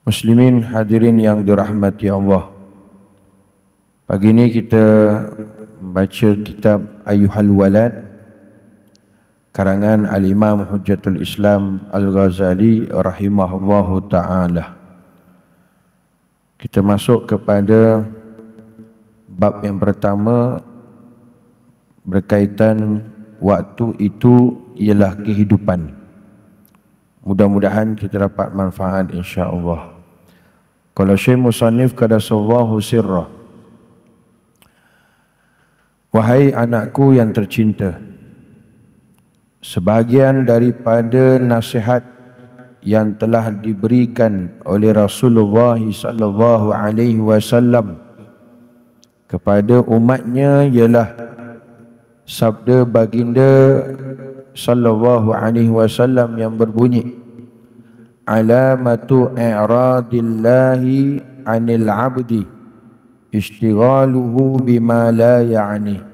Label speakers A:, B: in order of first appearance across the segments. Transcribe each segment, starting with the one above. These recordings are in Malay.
A: Muslimin hadirin yang dirahmati Allah. Pagi ini kita baca kitab Ayyuhal Walad karangan Al-Imam Hujjatul Islam Al-Ghazali rahimahullahu ta'ala. Kita masuk kepada bab yang pertama berkaitan waktu itu ialah kehidupan. Mudah-mudahan kita dapat manfaat insya-Allah. Kalau Syekh Musannif qadasallahu sirrah, wahai anakku yang tercinta, sebahagian daripada nasihat yang telah diberikan oleh Rasulullah sallallahu alaihi wasallam kepada umatnya ialah sabda baginda sallallahu alaihi wasallam yang berbunyi, alamatu i'radillahi 'anil 'abdi ishtighaluhu bima la ya'ni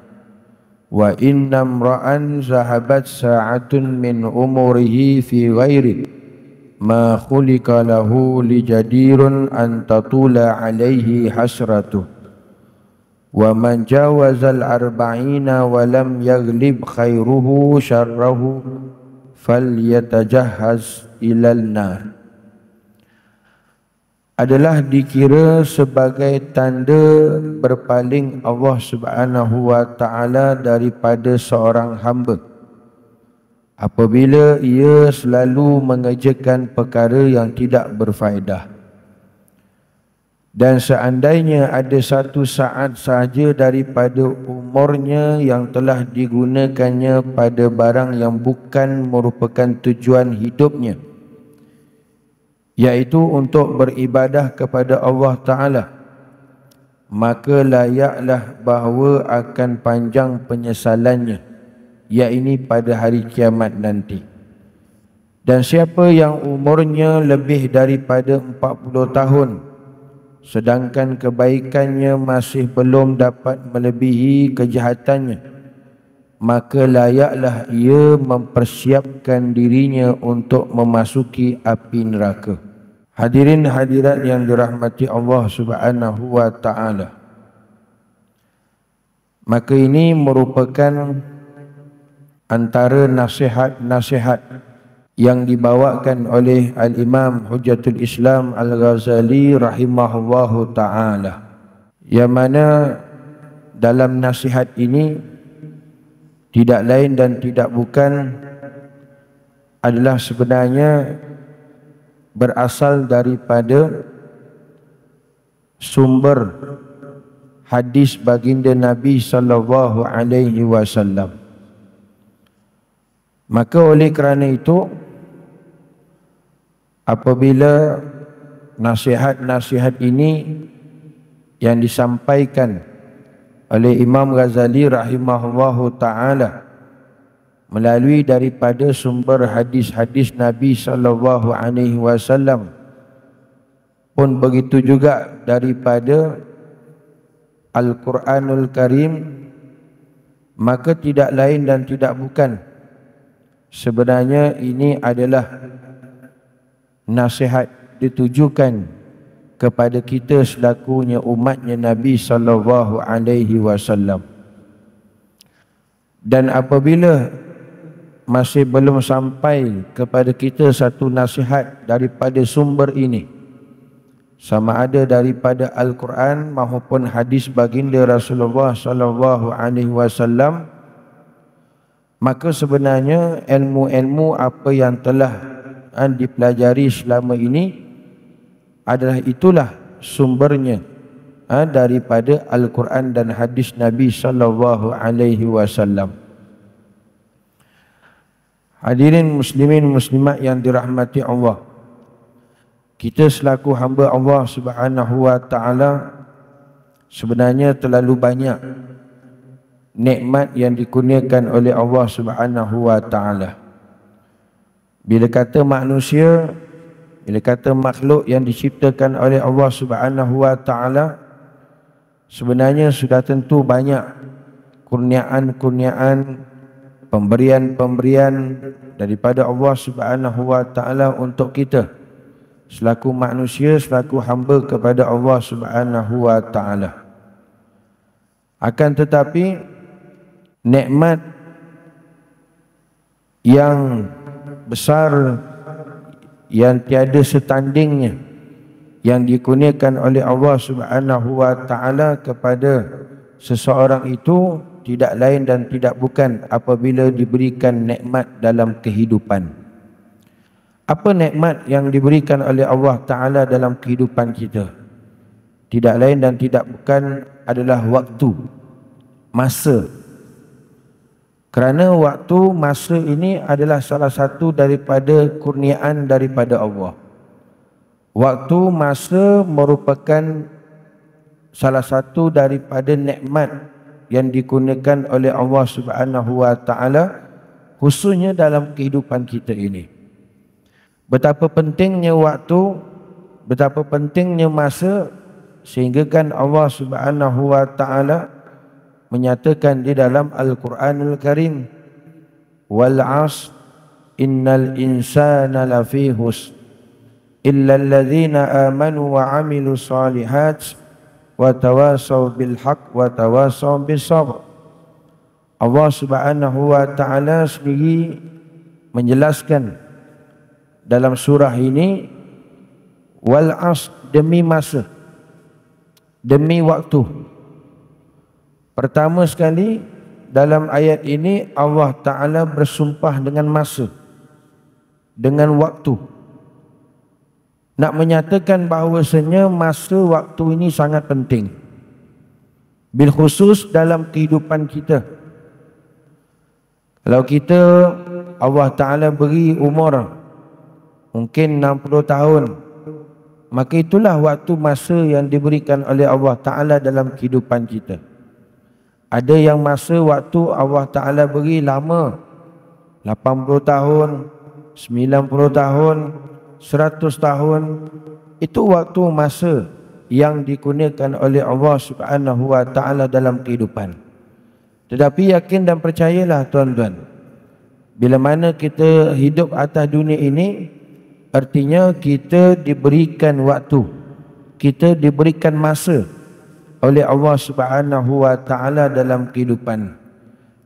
A: wa inna imra'an zahabat sa'atun min umurihi fi ghairi ma khuliqa lahu lijadirun an tatula 'alaihi hasratuh wa man jawazal arba'ina wa lam yaglib khairuhu syarrahu falyatajahhaz ilal nar. Adalah dikira sebagai tanda berpaling Allah Subhanahu wa taala daripada seorang hamba apabila ia selalu mengerjakan perkara yang tidak berfaedah. Dan seandainya ada satu saat sahaja daripada umurnya yang telah digunakannya pada barang yang bukan merupakan tujuan hidupnya, yaitu untuk beribadah kepada Allah Ta'ala, maka layaklah bahawa akan panjang penyesalannya, iaitu pada hari kiamat nanti. Dan siapa yang umurnya lebih daripada 40 tahun sedangkan kebaikannya masih belum dapat melebihi kejahatannya, maka layaklah ia mempersiapkan dirinya untuk memasuki api neraka. Hadirin hadirat yang dirahmati Allah Subhanahu wa taala, maka ini merupakan antara nasihat-nasihat yang dibawakan oleh Al-Imam Hujjatul Islam Al-Ghazali rahimahullahu ta'ala, yang mana dalam nasihat ini tidak lain dan tidak bukan adalah sebenarnya berasal daripada sumber hadis baginda Nabi sallallahu alaihi wasallam. Maka oleh kerana itu, apabila nasihat-nasihat ini yang disampaikan oleh Imam Ghazali rahimahullahu ta'ala melalui daripada sumber hadis-hadis Nabi sallallahu alaihi wasallam, pun begitu juga daripada Al-Quranul Karim, maka tidak lain dan tidak bukan sebenarnya ini adalah nasihat ditujukan kepada kita selakunya umatnya Nabi sallallahu alaihi wasallam. Dan apabila masih belum sampai kepada kita satu nasihat daripada sumber ini, sama ada daripada Al-Quran maupun hadis baginda Rasulullah sallallahu alaihi wasallam, maka sebenarnya ilmu-ilmu apa yang telah dipelajari selama ini adalah itulah sumbernya daripada Al-Quran dan hadis Nabi sallallahu alaihi wasallam. Hadirin muslimin muslimat yang dirahmati Allah, kita selaku hamba Allah Subhanahu wa taala sebenarnya terlalu banyak nikmat yang dikurniakan oleh Allah Subhanahu wa taala. Bila kata manusia, bila kata makhluk yang diciptakan oleh Allah Subhanahu wa taala, sebenarnya sudah tentu banyak kurniaan-kurniaan, pemberian-pemberian daripada Allah Subhanahu wa taala untuk kita selaku manusia, selaku hamba kepada Allah Subhanahu wa taala. Akan tetapi nikmat yang besar yang tiada setandingnya yang dikurniakan oleh Allah Subhanahu wa taala kepada seseorang itu tidak lain dan tidak bukan apabila diberikan nikmat dalam kehidupan. Apa nikmat yang diberikan oleh Allah Ta'ala dalam kehidupan kita? Tidak lain dan tidak bukan adalah waktu, masa. Kerana waktu, masa ini adalah salah satu daripada kurniaan daripada Allah. Waktu, masa merupakan salah satu daripada nikmat yang dikurniakan oleh Allah Subhanahu wa taala khususnya dalam kehidupan kita ini. Betapa pentingnya waktu, betapa pentingnya masa, sehingga kan Allah Subhanahu wa taala menyatakan di dalam Al-Quranul Karim, wal 'asr innal insana lafi khusr illa alladhina amanu wa 'amilus solihat wa tawasaw bil haqq wa tawasaw bis sabr. Allah Subhanahu wa taala sendiri menjelaskan dalam surah ini, wal 'asr, demi masa, demi waktu. Pertama sekali dalam ayat ini Allah Ta'ala bersumpah dengan masa, dengan waktu, nak menyatakan bahawasanya masa waktu ini sangat penting, bil khusus dalam kehidupan kita. Kalau kita, Allah Ta'ala beri umur mungkin 60 tahun, maka itulah waktu masa yang diberikan oleh Allah Ta'ala dalam kehidupan kita. Ada yang masa waktu Allah Ta'ala beri lama, 80 tahun, 90 tahun, 100 tahun. Itu waktu masa yang dikurniakan oleh Allah Subhanahu wa taala dalam kehidupan. Tetapi yakin dan percayalah tuan-tuan, bila mana kita hidup atas dunia ini, artinya kita diberikan waktu, kita diberikan masa oleh Allah Subhanahu wa taala dalam kehidupan.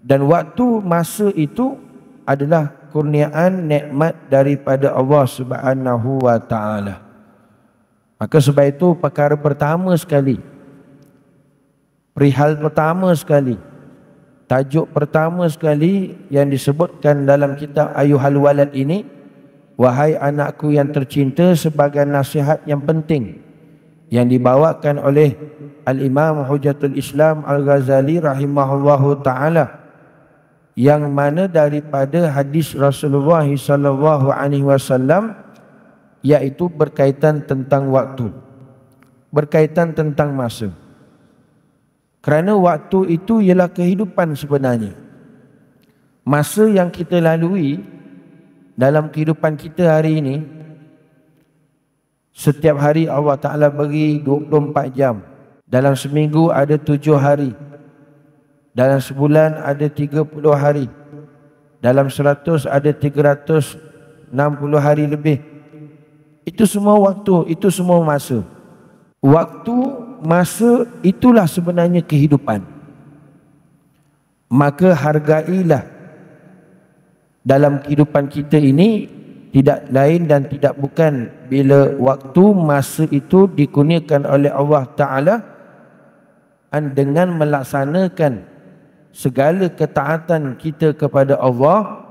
A: Dan waktu, masa itu adalah kurniaan nikmat daripada Allah Subhanahu wa taala. Maka sebab itu perkara pertama sekali, perihal pertama sekali, tajuk pertama sekali yang disebutkan dalam kitab Ayyuhal Walad ini, wahai anakku yang tercinta, sebagai nasihat yang penting yang dibawakan oleh Al-Imam Hujjatul Islam Al-Ghazali rahimahullahu ta'ala, yang mana daripada hadis Rasulullah sallallahu alaihi wasallam, iaitu berkaitan tentang waktu, berkaitan tentang masa. Kerana waktu itu ialah kehidupan sebenarnya. Masa yang kita lalui dalam kehidupan kita hari ini, setiap hari Allah Ta'ala bagi 24 jam. Dalam seminggu ada 7 hari. Dalam sebulan ada 30 hari. Dalam 100 ada 360 hari lebih. Itu semua waktu, itu semua masa. Waktu, masa, itulah sebenarnya kehidupan. Maka hargailah dalam kehidupan kita ini, tidak lain dan tidak bukan bila waktu, masa itu dikurniakan oleh Allah Ta'ala dengan melaksanakan segala ketaatan kita kepada Allah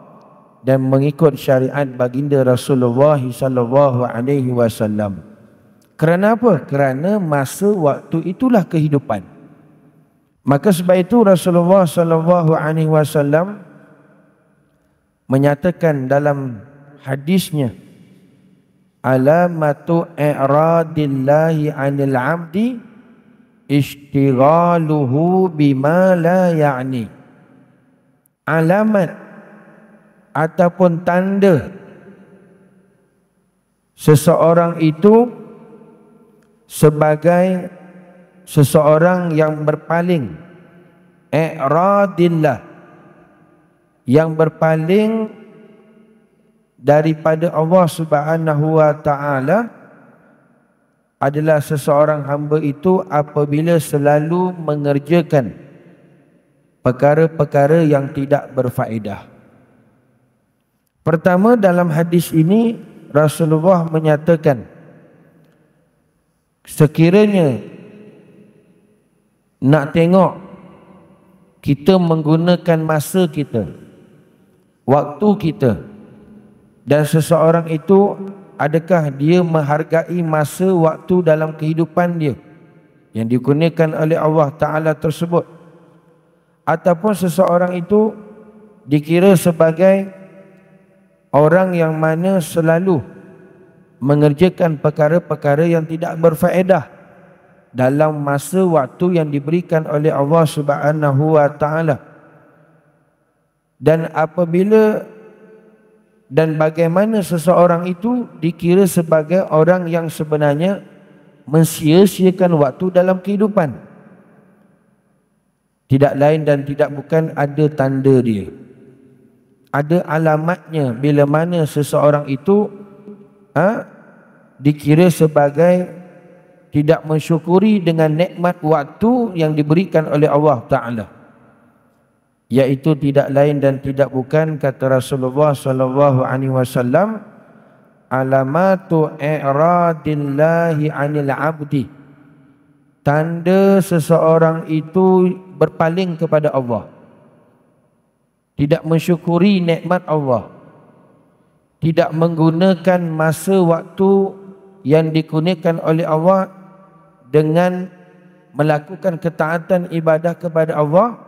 A: dan mengikut syariat baginda Rasulullah sallallahu alaihi wasallam. Kerana apa? Kerana masa waktu itulah kehidupan. Maka sebab itu Rasulullah sallallahu alaihi wasallam menyatakan dalam hadisnya, alamatu i'radillahi 'anil 'abdi ishtighaluhu bima la ya'ni. Alamat ataupun tanda seseorang itu sebagai seseorang yang berpaling, i'radillah, yang berpaling daripada Allah Subhanahu wa ta'ala, adalah seseorang hamba itu apabila selalu mengerjakan perkara-perkara yang tidak berfaedah. Pertama, dalam hadis ini Rasulullah menyatakan, sekiranya nak tengok kita menggunakan masa kita, waktu kita, dan seseorang itu adakah dia menghargai masa waktu dalam kehidupan dia yang digunakan oleh Allah Ta'ala tersebut, ataupun seseorang itu dikira sebagai orang yang mana selalu mengerjakan perkara-perkara yang tidak berfaedah dalam masa waktu yang diberikan oleh Allah Subhanahu wa Ta'ala. Dan apabila dan bagaimana seseorang itu dikira sebagai orang yang sebenarnya mensia-siakan waktu dalam kehidupan. Tidak lain dan tidak bukan ada tanda dia, ada alamatnya bila mana seseorang itu dikira sebagai tidak mensyukuri dengan nikmat waktu yang diberikan oleh Allah Ta'ala, iaitu tidak lain dan tidak bukan, kata Rasulullah sallallahu alaihi wasallam, alamatu i'radillahi 'anil 'abdi, tanda seseorang itu berpaling kepada Allah, tidak mensyukuri nikmat Allah, tidak menggunakan masa waktu yang digunakan oleh Allah dengan melakukan ketaatan ibadah kepada Allah.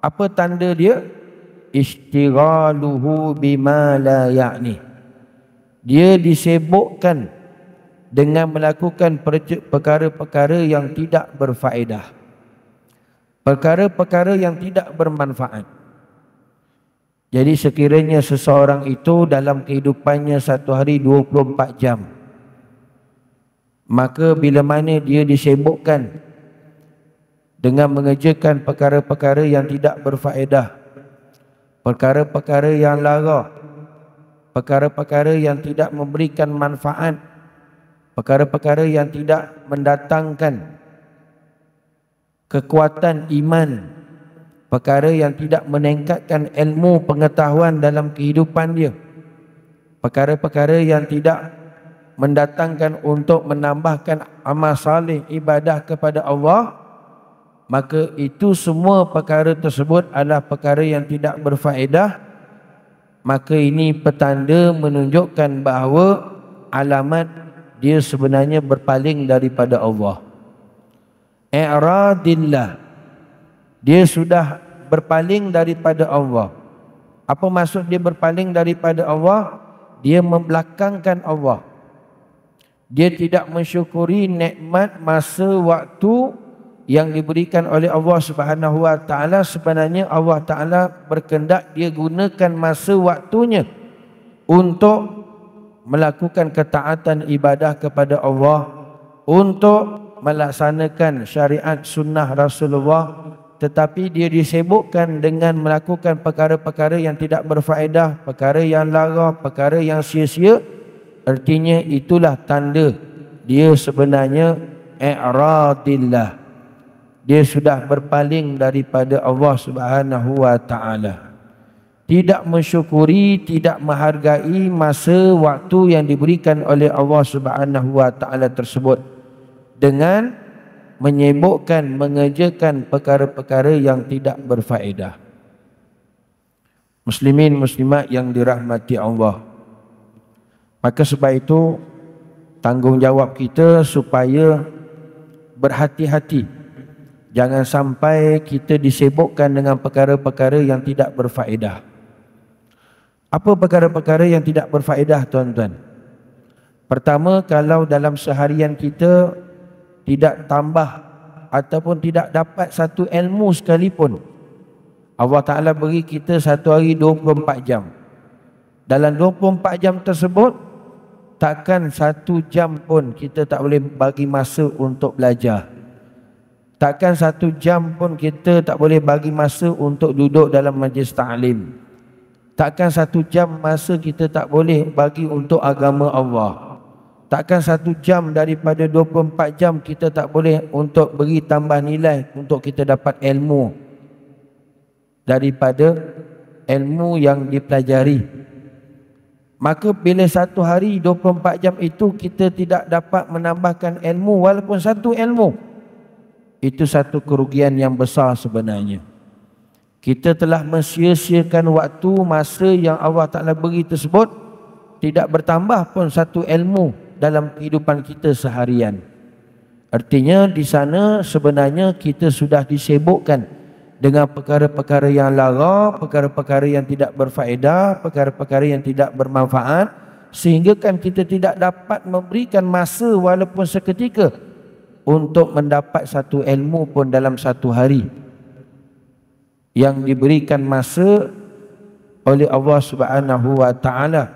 A: Apa tanda dia? Istighaluhu bima la ya'ni, dia disibukkan dengan melakukan perkara-perkara yang tidak berfaedah, perkara-perkara yang tidak bermanfaat. Jadi sekiranya seseorang itu dalam kehidupannya satu hari 24 jam, maka bila mana dia disibukkan dengan mengerjakan perkara-perkara yang tidak berfaedah, perkara-perkara yang lara, perkara-perkara yang tidak memberikan manfaat, perkara-perkara yang tidak mendatangkan kekuatan iman, perkara yang tidak meningkatkan ilmu pengetahuan dalam kehidupan dia, perkara-perkara yang tidak mendatangkan untuk menambahkan amal saleh ibadah kepada Allah, maka itu semua perkara tersebut adalah perkara yang tidak berfaedah. Maka ini petanda menunjukkan bahawa alamat dia sebenarnya berpaling daripada Allah. I'radillah, dia sudah berpaling daripada Allah. Apa maksud dia berpaling daripada Allah? Dia membelakangkan Allah, dia tidak mensyukuri nikmat masa waktu yang diberikan oleh Allah Subhanahu wa Ta'ala. Sebenarnya Allah Ta'ala berkehendak dia gunakan masa waktunya untuk melakukan ketaatan ibadah kepada Allah, untuk melaksanakan syariat sunnah Rasulullah, tetapi dia disibukkan dengan melakukan perkara-perkara yang tidak berfaedah, perkara yang lara, perkara yang sia-sia. Artinya itulah tanda dia sebenarnya i'radillah, dia sudah berpaling daripada Allah Subhanahu wa Ta'ala, tidak mensyukuri, tidak menghargai masa waktu yang diberikan oleh Allah Subhanahu wa Ta'ala tersebut dengan menyibukkan mengerjakan perkara-perkara yang tidak berfaedah. Muslimin muslimat yang dirahmati Allah, maka sebab itu tanggungjawab kita supaya berhati-hati, jangan sampai kita disibukkan dengan perkara-perkara yang tidak berfaedah. Apa perkara-perkara yang tidak berfaedah, tuan-tuan? Pertama, kalau dalam seharian kita tidak tambah ataupun tidak dapat satu ilmu sekalipun, Allah Ta'ala beri kita satu hari 24 jam. Dalam 24 jam tersebut, takkan 1 jam pun kita tak boleh bagi masa untuk belajar. Takkan 1 jam pun kita tak boleh bagi masa untuk duduk dalam majlis ta'lim. Takkan 1 jam masa kita tak boleh bagi untuk agama Allah. Takkan 1 jam daripada 24 jam kita tak boleh untuk beri tambah nilai untuk kita dapat ilmu daripada ilmu yang dipelajari. Maka bila 1 hari 24 jam itu kita tidak dapat menambahkan ilmu walaupun 1 ilmu, itu satu kerugian yang besar sebenarnya. Kita telah mensia-siakan waktu, masa yang Allah Ta'ala beri tersebut, tidak bertambah pun 1 ilmu dalam kehidupan kita seharian. Artinya di sana sebenarnya kita sudah disibukkan dengan perkara-perkara yang lara, perkara-perkara yang tidak berfaedah, perkara-perkara yang tidak bermanfaat, sehingga kan kita tidak dapat memberikan masa walaupun seketika untuk mendapat 1 ilmu pun dalam 1 hari yang diberikan masa oleh Allah Subhanahu wa Ta'ala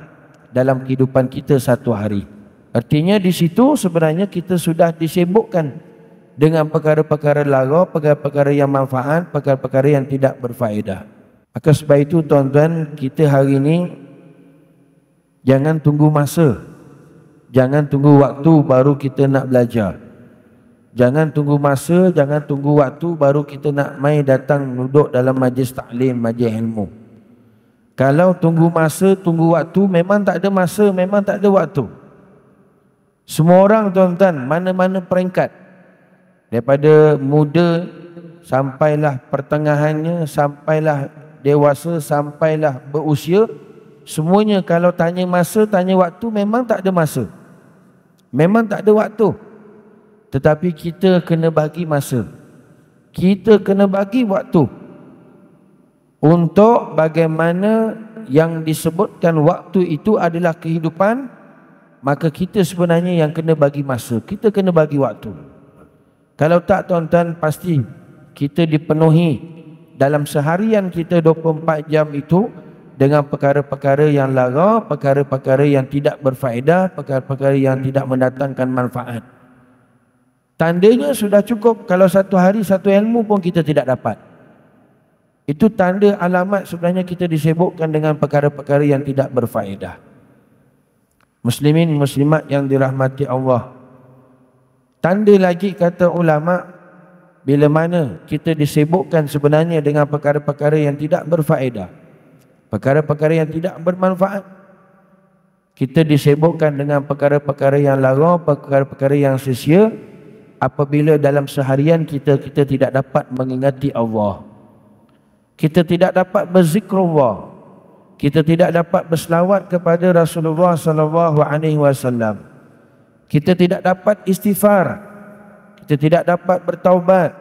A: dalam kehidupan kita 1 hari. Artinya di situ sebenarnya kita sudah disibukkan dengan perkara-perkara lara, perkara-perkara yang manfaat, perkara-perkara yang tidak berfaedah. Maka sebab itu tuan-tuan, kita hari ini jangan tunggu masa, jangan tunggu waktu baru kita nak belajar. Jangan tunggu masa, jangan tunggu waktu baru kita nak mai datang duduk dalam majlis taklim, majlis ilmu. Kalau tunggu masa, tunggu waktu, memang tak ada masa, memang tak ada waktu. Semua orang tuan-tuan, mana-mana peringkat, daripada muda sampailah pertengahannya, sampailah dewasa, sampailah berusia, semuanya kalau tanya masa, tanya waktu, memang tak ada masa, memang tak ada waktu. Tetapi kita kena bagi masa, kita kena bagi waktu untuk bagaimana yang disebutkan waktu itu adalah kehidupan. Maka kita sebenarnya yang kena bagi masa, kita kena bagi waktu. Kalau tak tuan-tuan, pasti kita dipenuhi dalam seharian kita 24 jam itu dengan perkara-perkara yang lara, perkara-perkara yang tidak berfaedah, perkara-perkara yang tidak mendatangkan manfaat. Tandanya sudah cukup kalau 1 hari 1 ilmu pun kita tidak dapat. Itu tanda alamat sebenarnya kita disibukkan dengan perkara-perkara yang tidak berfaedah. Muslimin muslimat yang dirahmati Allah, tanda lagi kata ulama, bila mana kita disibukkan sebenarnya dengan perkara-perkara yang tidak berfaedah, perkara-perkara yang tidak bermanfaat, kita disibukkan dengan perkara-perkara yang lara, perkara-perkara yang sia-sia, apabila dalam seharian kita tidak dapat mengingati Allah, kita tidak dapat berzikrullah, kita tidak dapat berselawat kepada Rasulullah sallallahu alaihi wasallam, kita tidak dapat istighfar, kita tidak dapat bertaubat,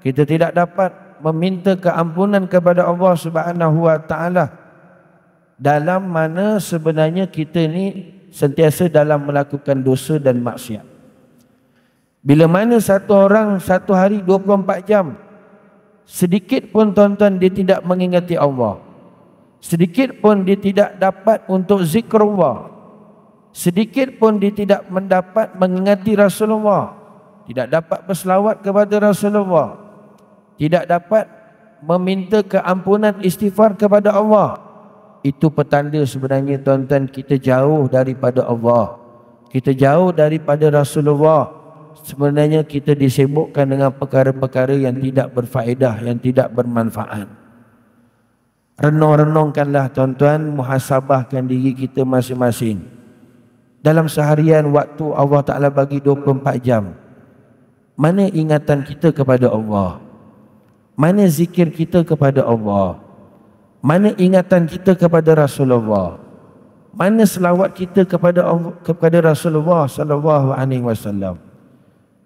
A: kita tidak dapat meminta keampunan kepada Allah Subhanahu wa Ta'ala, dalam mana sebenarnya kita ni sentiasa dalam melakukan dosa dan maksiat. Bila mana satu orang 1 hari 24 jam sedikit pun tuan-tuan dia tidak mengingati Allah, sedikit pun dia tidak dapat untuk zikrullah, sedikit pun dia tidak mendapat mengingati Rasulullah, tidak dapat berselawat kepada Rasulullah, tidak dapat meminta keampunan istighfar kepada Allah, itu petanda sebenarnya tuan-tuan kita jauh daripada Allah, kita jauh daripada Rasulullah. Sebenarnya kita disibukkan dengan perkara-perkara yang tidak berfaedah, yang tidak bermanfaat. Renung-renungkanlah tuan-tuan, muhasabahkan diri kita masing-masing. Dalam seharian waktu Allah Ta'ala bagi 24 jam, mana ingatan kita kepada Allah? Mana zikir kita kepada Allah? Mana ingatan kita kepada Rasulullah? Mana selawat kita kepada Allah, kepada Rasulullah sallallahu alaihi wasallam?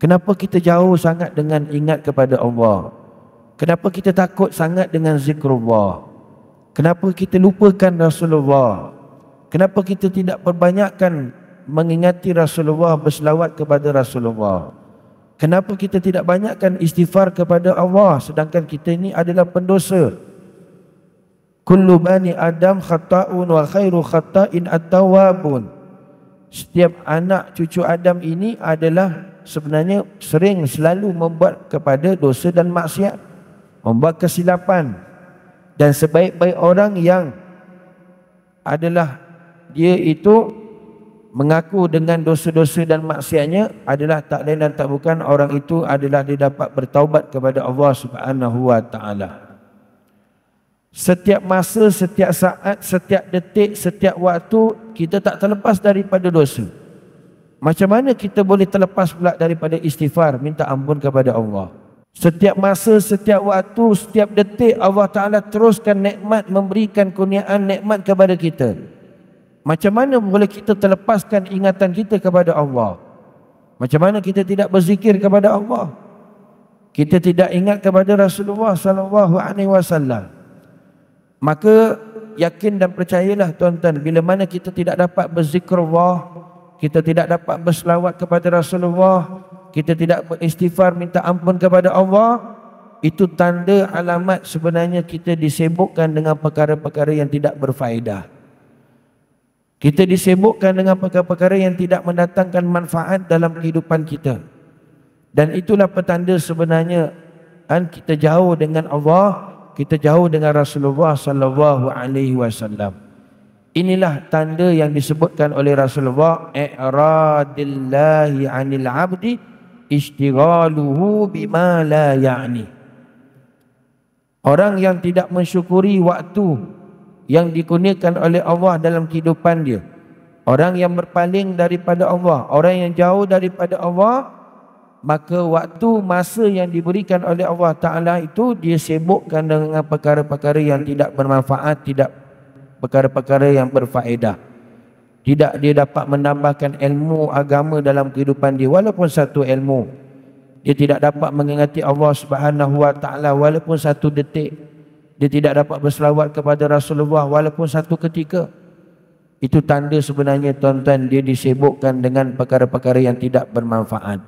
A: Kenapa kita jauh sangat dengan ingat kepada Allah? Kenapa kita takut sangat dengan zikrullah? Kenapa kita lupakan Rasulullah? Kenapa kita tidak perbanyakkan mengingati Rasulullah, berselawat kepada Rasulullah? Kenapa kita tidak banyakkan istighfar kepada Allah, sedangkan kita ini adalah pendosa? Kullu bani Adam khata'un wa khairu khata'in at-tawwabun. Setiap anak cucu Adam ini adalah sebenarnya selalu membuat kepada dosa dan maksiat, membuat kesilapan. Dan sebaik-baik orang yang adalah dia itu mengaku dengan dosa-dosa dan maksiatnya adalah tak lain dan tak bukan orang itu adalah dia dapat bertaubat kepada Allah Subhanahu wa taala. Setiap masa, setiap saat, setiap detik, setiap waktu kita tak terlepas daripada dosa. Macam mana kita boleh terlepas pula daripada istighfar, minta ampun kepada Allah? Setiap masa, setiap waktu, setiap detik Allah Ta'ala teruskan nikmat, memberikan kurniaan nikmat kepada kita. Macam mana boleh kita terlepaskan ingatan kita kepada Allah? Macam mana kita tidak berzikir kepada Allah? Kita tidak ingat kepada Rasulullah sallallahu alaihi wasallam. Maka yakin dan percayalah tuan-tuan, bila mana kita tidak dapat berzikrullah, kita tidak dapat berselawat kepada Rasulullah, kita tidak beristighfar minta ampun kepada Allah, itu tanda alamat sebenarnya kita disibukkan dengan perkara-perkara yang tidak berfaedah. Kita disibukkan dengan perkara-perkara yang tidak mendatangkan manfaat dalam kehidupan kita. Dan itulah petanda sebenarnya kita jauh dengan Allah, kita jauh dengan Rasulullah sallallahu alaihi wasallam. Inilah tanda yang disebutkan oleh Rasulullah, i'radillahi 'anil 'abdi istighaluhu bima la ya'ni. Orang yang tidak mensyukuri waktu yang dikurniakan oleh Allah dalam kehidupan dia, orang yang berpaling daripada Allah, orang yang jauh daripada Allah, maka waktu masa yang diberikan oleh Allah Ta'ala itu dia sibukkan dengan perkara-perkara yang tidak bermanfaat, tidak perkara-perkara yang berfaedah. Tidak dia dapat menambahkan ilmu agama dalam kehidupan dia, walaupun satu ilmu. Dia tidak dapat mengingati Allah Subhanahu wa taala walaupun satu detik. Dia tidak dapat berselawat kepada Rasulullah walaupun satu ketika. Itu tanda sebenarnya tuan-tuan, dia disibukkan dengan perkara-perkara yang tidak bermanfaat.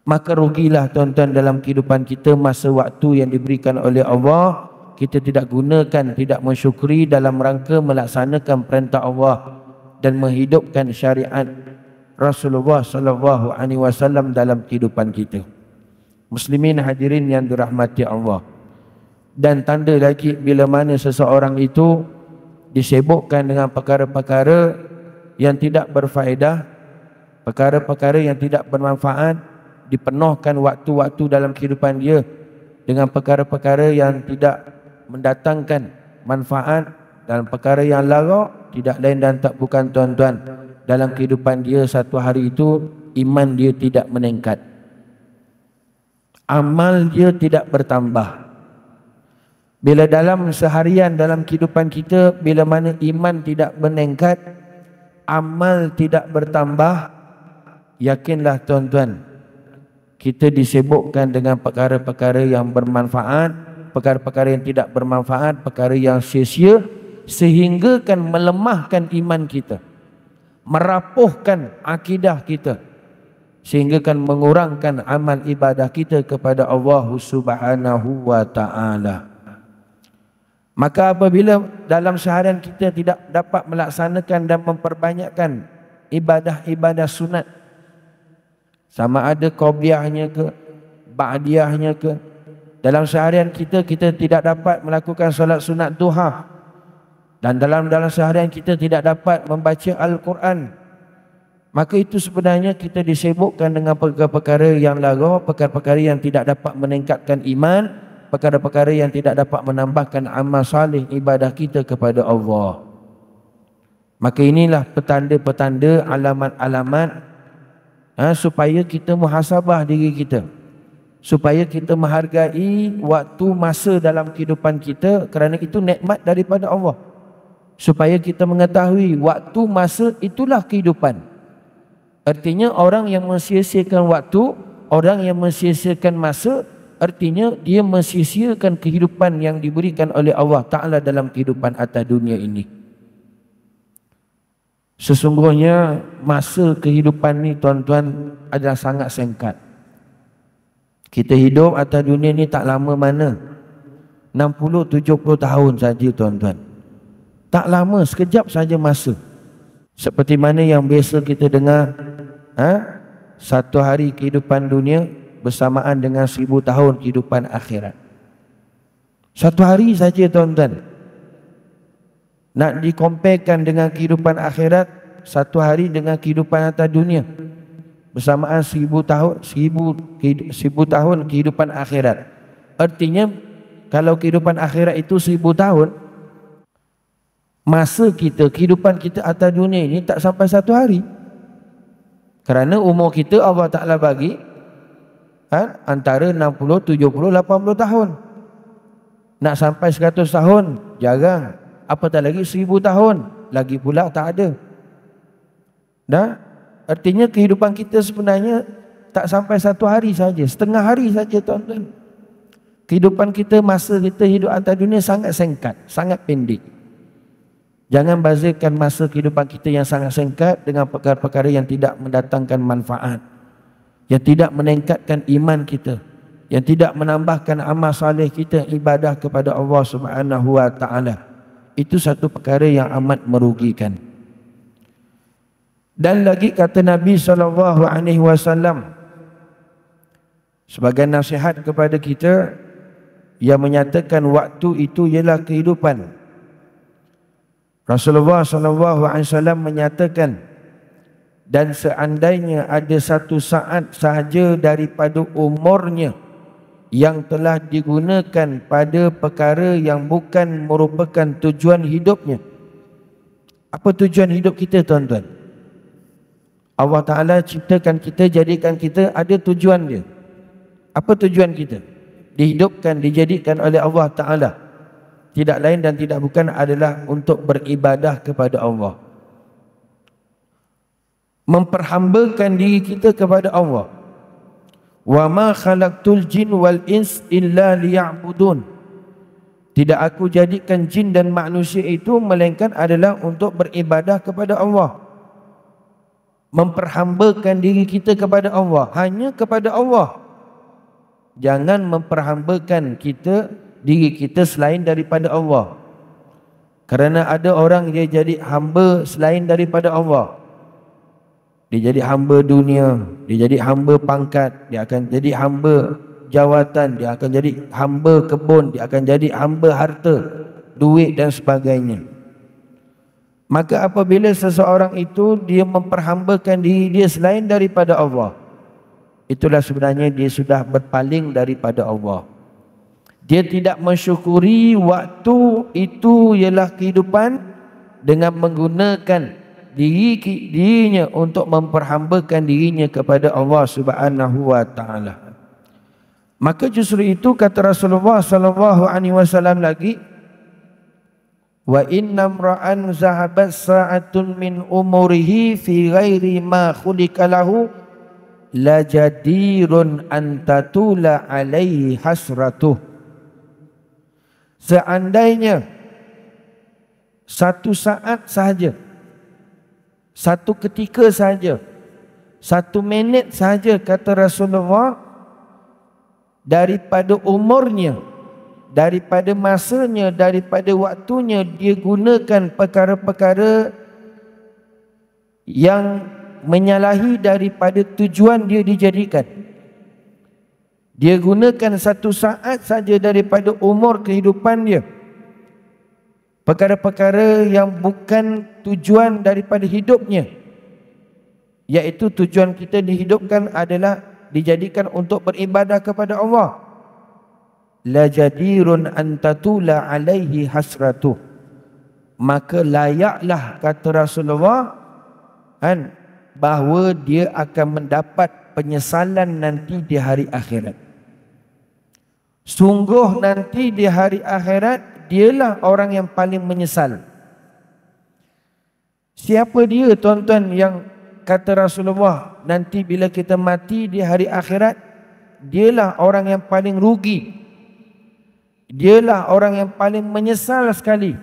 A: Maka rugilah tuan-tuan dalam kehidupan kita masa waktu yang diberikan oleh Allah kita tidak gunakan, tidak mensyukuri dalam rangka melaksanakan perintah Allah dan menghidupkan syariat Rasulullah sallallahu alaihi wasallam dalam kehidupan kita. Muslimin hadirin yang dirahmati Allah. Dan tanda lagi bila mana seseorang itu disibukkan dengan perkara-perkara yang tidak berfaedah, perkara-perkara yang tidak bermanfaat, dipenuhkan waktu-waktu dalam kehidupan dia dengan perkara-perkara yang tidak mendatangkan manfaat, dalam perkara yang lara, tidak lain dan tak bukan tuan-tuan, dalam kehidupan dia satu hari itu iman dia tidak meningkat, amal dia tidak bertambah. Bila dalam seharian dalam kehidupan kita, bila mana iman tidak meningkat, amal tidak bertambah, yakinlah tuan-tuan, kita disibukkan dengan perkara-perkara yang bermanfaat, perkara-perkara yang tidak bermanfaat, perkara yang sia-sia, sehingga kan melemahkan iman kita, merapuhkan akidah kita, sehingga kan mengurangkan amal ibadah kita kepada Allah Subhanahu wa taala. Maka apabila dalam seharian kita tidak dapat melaksanakan dan memperbanyakkan ibadah-ibadah sunat, sama ada qabliyahnya ke, ba'diyahnya ke, dalam seharian kita tidak dapat melakukan solat sunat duha, dan dalam seharian kita tidak dapat membaca Al-Quran, maka itu sebenarnya kita disibukkan dengan perkara-perkara yang lara, perkara-perkara yang tidak dapat meningkatkan iman, perkara-perkara yang tidak dapat menambahkan amal salih ibadah kita kepada Allah. Maka inilah petanda-petanda, alamat-alamat supaya kita muhasabah diri kita, supaya kita menghargai waktu masa dalam kehidupan kita, kerana itu nikmat daripada Allah. Supaya kita mengetahui waktu masa itulah kehidupan. Artinya orang yang mensia-siakan waktu, orang yang mensia-siakan masa, artinya dia mensia-siakan kehidupan yang diberikan oleh Allah Ta'ala dalam kehidupan atas dunia ini. Sesungguhnya masa kehidupan ni tuan-tuan adalah sangat singkat. Kita hidup atas dunia ni tak lama mana, 60-70 tahun saja tuan-tuan. Tak lama, sekejap saja masa. Seperti mana yang biasa kita dengar, satu hari kehidupan dunia bersamaan dengan 1000 tahun kehidupan akhirat. Satu hari saja tuan-tuan. Nak dikomparekan dengan kehidupan akhirat, satu hari dengan kehidupan atas dunia bersamaan 1000 tahun, 1000 tahun kehidupan akhirat. Artinya kalau kehidupan akhirat itu 1000 tahun, masa kita, kehidupan kita atas dunia ini tak sampai satu hari. Kerana umur kita Allah Ta'ala bagi antara 60, 70, 80 tahun. Nak sampai 100 tahun jarang, apatah lagi 1000 tahun, lagi pula tak ada. Dah, artinya kehidupan kita sebenarnya tak sampai satu hari saja, setengah hari saja tuan-tuan. Kehidupan kita, masa kita hidup atas dunia sangat singkat, sangat pendek. Jangan bazakan masa kehidupan kita yang sangat singkat dengan perkara-perkara yang tidak mendatangkan manfaat, yang tidak meningkatkan iman kita, yang tidak menambahkan amal soleh kita, ibadah kepada Allah Subhanahu wa taala. Itu satu perkara yang amat merugikan. Dan lagi kata Nabi SAW sebagai nasihat kepada kita, yang menyatakan waktu itu ialah kehidupan. Rasulullah SAW menyatakan, dan seandainya ada satu saat sahaja daripada umurnya yang telah digunakan pada perkara yang bukan merupakan tujuan hidupnya. Apa tujuan hidup kita tuan-tuan? Allah Ta'ala ciptakan kita, jadikan kita, ada tujuan dia. Apa tujuan kita? Dihidupkan, dijadikan oleh Allah Ta'ala. Tidak lain dan tidak bukan adalah untuk beribadah kepada Allah, memperhambakan diri kita kepada Allah. Wa ma khalaqtul jin wal ins illa liya'budun. Tidak aku jadikan jin dan manusia itu melainkan adalah untuk beribadah kepada Allah. Memperhambakan diri kita kepada Allah, hanya kepada Allah. Jangan memperhambakan diri kita selain daripada Allah. Kerana ada orang dia jadi hamba selain daripada Allah. Dia jadi hamba dunia, dia jadi hamba pangkat, dia akan jadi hamba jawatan, dia akan jadi hamba kebun, dia akan jadi hamba harta, duit dan sebagainya. Maka apabila seseorang itu dia memperhambakan diri dia selain daripada Allah, itulah sebenarnya dia sudah berpaling daripada Allah. Dia tidak mensyukuri waktu itu ialah kehidupan dengan menggunakan dirinya untuk memperhambakan dirinya kepada Allah Subhanahu wa taala. Maka justru itu kata Rasulullah SAW lagi, wa innam ra'an zahabat sa'atun min umurihi fi ghairi ma khuliqa lahu la jadirun an tatula alaihi hasratuh. Seandainya satu saat sahaja, satu ketika sahaja, 1 minit sahaja kata Rasulullah daripada umurnya, daripada masanya, daripada waktunya dia gunakan perkara-perkara yang menyalahi daripada tujuan dia dijadikan. Dia gunakan 1 saat saja daripada umur kehidupan dia, perkara-perkara yang bukan tujuan daripada hidupnya, iaitu tujuan kita dihidupkan adalah dijadikan untuk beribadah kepada Allah. La jadirun an tatula alaihi hasratuh. Maka layaklah kata Rasulullah bahawa dia akan mendapat penyesalan nanti di hari akhirat. Sungguh nanti di hari akhirat dialah orang yang paling menyesal. Siapa dia tuan-tuan yang kata Rasulullah nanti bila kita mati di hari akhirat dialah orang yang paling rugi, dialah orang yang paling menyesal sekali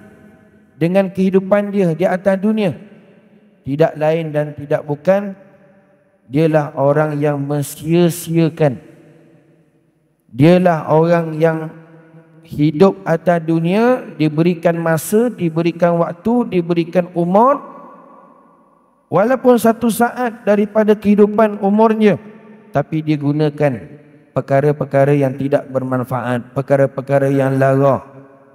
A: dengan kehidupan dia di atas dunia. Tidak lain dan tidak bukan, dialah orang yang mensia-siakan, dialah orang yang hidup atas dunia, diberikan masa, diberikan waktu, diberikan umur, walaupun 1 saat daripada kehidupan umurnya, tapi dia gunakan perkara-perkara yang tidak bermanfaat, perkara-perkara yang lara,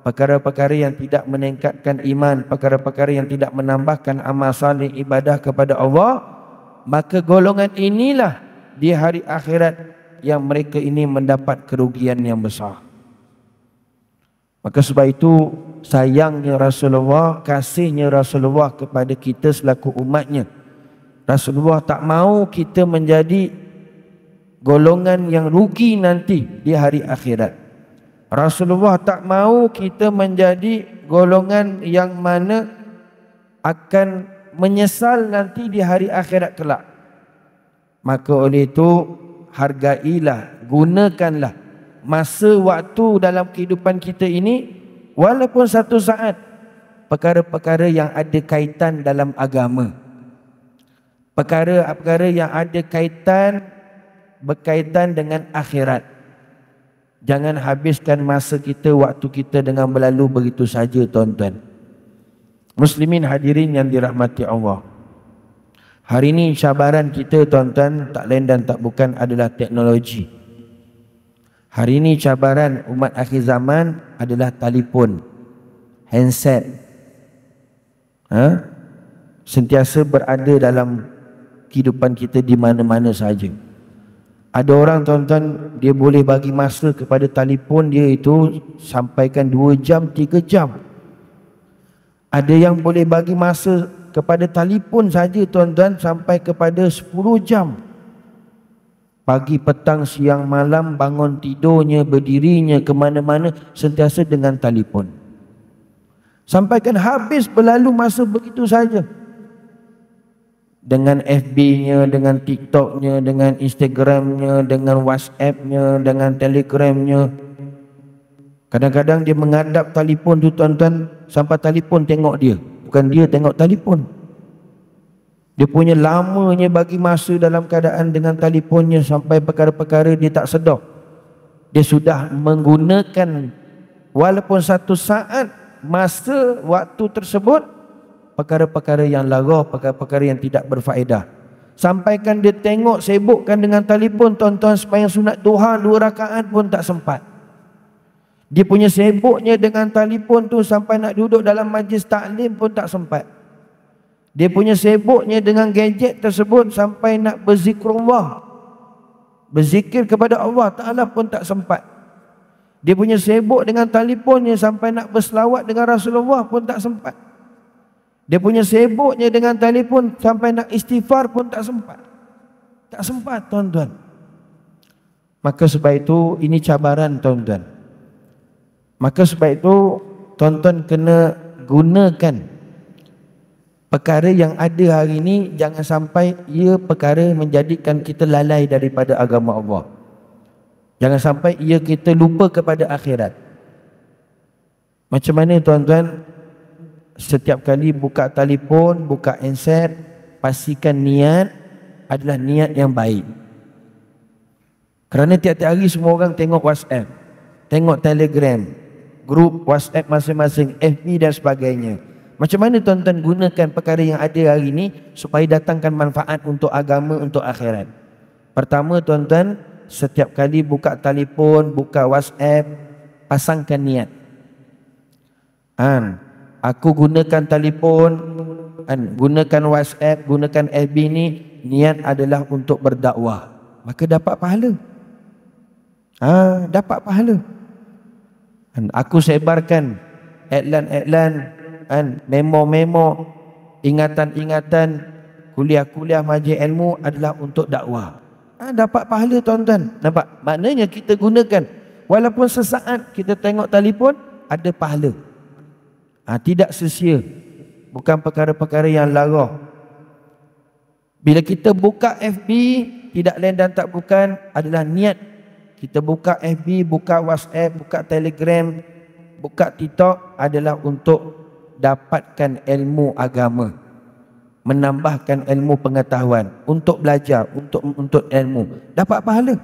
A: perkara-perkara yang tidak meningkatkan iman, perkara-perkara yang tidak menambahkan amal saleh ibadah kepada Allah, maka golongan inilah di hari akhirat yang mereka ini mendapat kerugian yang besar. Maka sebab itu sayangnya Rasulullah, kasihnya Rasulullah kepada kita selaku umatnya. Rasulullah tak mahu kita menjadi golongan yang rugi nanti di hari akhirat. Rasulullah tak mahu kita menjadi golongan yang mana akan menyesal nanti di hari akhirat kelak. Maka oleh itu hargailah, gunakanlah masa waktu dalam kehidupan kita ini, walaupun satu saat, perkara-perkara yang ada kaitan dalam agama, perkara-perkara yang ada berkaitan dengan akhirat. Jangan habiskan masa kita, waktu kita dengan berlalu begitu saja, tuan-tuan. Muslimin hadirin yang dirahmati Allah, hari ini cabaran kita, tuan-tuan, tak lain dan tak bukan adalah teknologi. Hari ini cabaran umat akhir zaman adalah telefon, handset. Sentiasa berada dalam kehidupan kita di mana-mana saja. Ada orang, tuan-tuan, dia boleh bagi masa kepada telefon dia itu sampaikan 2 jam, 3 jam. Ada yang boleh bagi masa kepada telefon saja, tuan-tuan, sampai kepada 10 jam. Pagi, petang, siang, malam, bangun tidurnya, berdirinya, ke mana-mana, sentiasa dengan telefon. Sampaikan habis berlalu masa begitu saja. Dengan FB-nya, dengan TikTok-nya, dengan Instagram-nya, dengan WhatsApp-nya, dengan Telegram-nya. Kadang-kadang dia menghadap telefon tu, tuan-tuan, sampai telefon tengok dia, bukan dia tengok telefon. Dia punya lamanya bagi masa dalam keadaan dengan telefonnya sampai perkara-perkara dia tak sedar. Dia sudah menggunakan walaupun satu saat masa waktu tersebut perkara-perkara yang lara, perkara-perkara yang tidak berfaedah. Sampaikan dia tengok sibukkan dengan telefon, tuan-tuan, sembahyang sunat duha 2 rakaat pun tak sempat. Dia punya sibuknya dengan telefon tu sampai nak duduk dalam majlis taklim pun tak sempat. Dia punya sibuknya dengan gadget tersebut sampai nak berzikrullah, berzikir kepada Allah Ta'ala pun tak sempat. Dia punya sibuk dengan telefonnya sampai nak berselawat dengan Rasulullah pun tak sempat. Dia punya sibuknya dengan telefon sampai nak istighfar pun tak sempat. Tak sempat, tuan-tuan. Maka sebab itu ini cabaran, tuan-tuan. Maka sebab itu tuan-tuan kena gunakan perkara yang ada hari ini, jangan sampai ia perkara menjadikan kita lalai daripada agama Allah. Jangan sampai ia kita lupa kepada akhirat. Macam mana, tuan-tuan? Setiap kali buka telefon, buka handset, pastikan niat adalah niat yang baik. Kerana tiap-tiap hari semua orang tengok WhatsApp, tengok Telegram, grup WhatsApp masing-masing, FB dan sebagainya. Macam mana, tuan-tuan, gunakan perkara yang ada hari ini supaya datangkan manfaat untuk agama, untuk akhirat? Pertama, tuan-tuan, setiap kali buka telefon, buka WhatsApp, pasangkan niat. Aku gunakan telefon, gunakan WhatsApp, gunakan FB ni, niat adalah untuk berdakwah. Maka dapat pahala. Dapat pahala. Aku sebarkan iklan-iklan, memo-memo, ingatan-ingatan, kuliah-kuliah majlis ilmu adalah untuk dakwah. Dapat pahala, tuan-tuan. Nampak? Maknanya kita gunakan, walaupun sesaat kita tengok telefon, ada pahala. Tidak sia-sia. Bukan perkara-perkara yang lara. Bila kita buka FB, tidak lain dan tak bukan adalah niat. Kita buka FB, buka WhatsApp, buka Telegram, buka TikTok adalah untuk dapatkan ilmu agama, menambahkan ilmu pengetahuan, untuk belajar, untuk ilmu, dapat pahala.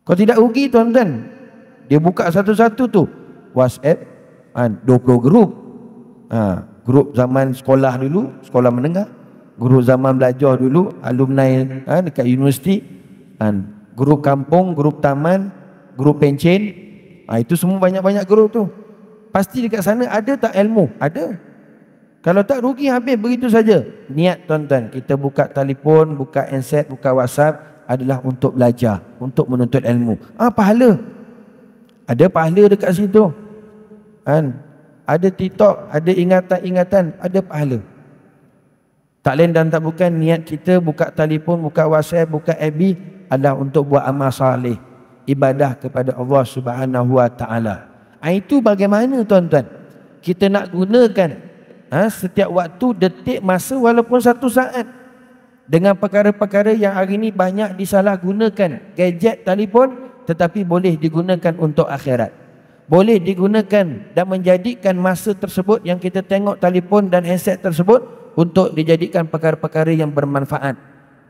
A: Kau tidak rugi, tuan-tuan. Dia buka satu-satu tu WhatsApp, 20 grup. Grup zaman sekolah dulu, sekolah menengah, grup zaman belajar dulu, alumni dekat universiti, grup kampung, grup taman, grup pencen. Itu semua banyak-banyak grup tu. Pasti dekat sana ada tak ilmu? Ada. Kalau tak, rugi habis begitu saja. Niat tuan-tuan, kita buka telefon, buka handset, buka WhatsApp adalah untuk belajar, untuk menuntut ilmu. Pahala. Ada pahala dekat situ. Kan? Ada TikTok, ada ingatan-ingatan, ada pahala. Tak lain dan tak bukan niat kita buka telefon, buka WhatsApp, buka FB adalah untuk buat amal salih, ibadah kepada Allah Subhanahu Wa Taala. Itu bagaimana tuan-tuan? Kita nak gunakan setiap waktu, detik, masa, walaupun 1 saat dengan perkara-perkara yang hari ini banyak disalahgunakan. Gadget, telefon, tetapi boleh digunakan untuk akhirat. Boleh digunakan dan menjadikan masa tersebut yang kita tengok telefon dan handset tersebut untuk dijadikan perkara-perkara yang bermanfaat.